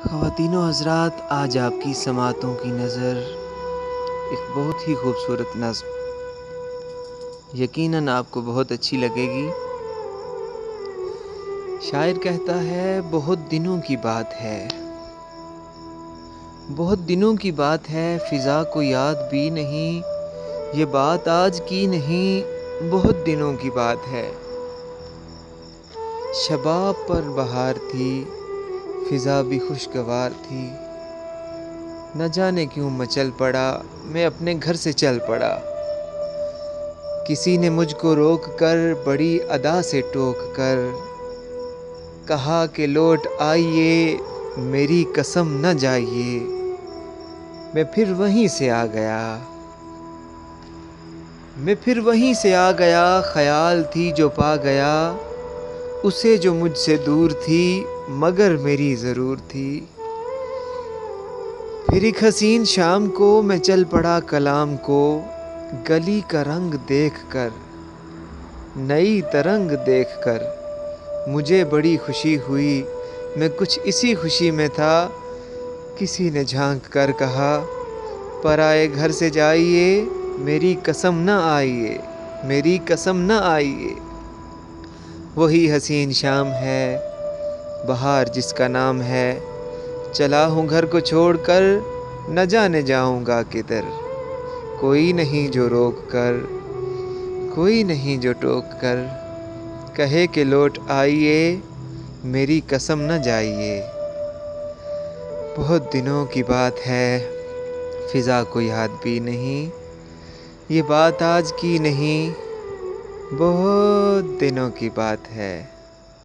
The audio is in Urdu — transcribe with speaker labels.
Speaker 1: خواتین و حضرات، آج آپ کی سماعتوں کی نظر ایک بہت ہی خوبصورت نظم یقیناً آپ کو بہت اچھی لگے گی۔ شاعر کہتا ہے بہت دنوں کی بات ہے، بہت دنوں کی بات ہے، فضا کو یاد بھی نہیں، یہ بات آج کی نہیں، بہت دنوں کی بات ہے۔ شباب پر بہار تھی، فضا بھی خوشگوار تھی، نہ جانے کیوں میں چل پڑا، میں اپنے گھر سے چل پڑا۔ کسی نے مجھ کو روک کر بڑی ادا سے ٹوک کر کہا کہ لوٹ آئیے، میری قسم نہ جائیے۔ میں پھر وہیں سے آ گیا، خیال تھی جو پا گیا، اسے جو مجھ سے دور تھی، مگر میری ضرور تھی۔ پھر ایک حسین شام کو میں چل پڑا کلام کو، گلی کا رنگ دیکھ کر، نئی ترنگ دیکھ کر مجھے بڑی خوشی ہوئی، میں کچھ اسی خوشی میں تھا۔ کسی نے جھانک کر کہا پرائے گھر سے جائیے، میری قسم نہ آئیے، میری قسم نہ آئیے۔ وہی حسین شام ہے، بہار جس کا نام ہے، چلا ہوں گھر کو چھوڑ کر، نہ جانے جاؤں گا کدھر۔ کوئی نہیں جو روک کر، کوئی نہیں جو ٹوک کر کہے کہ لوٹ آئیے، میری قسم نہ جائیے۔ بہت دنوں کی بات ہے، فضا کو یاد بھی نہیں، یہ بات آج کی نہیں، بہت دنوں کی بات ہے۔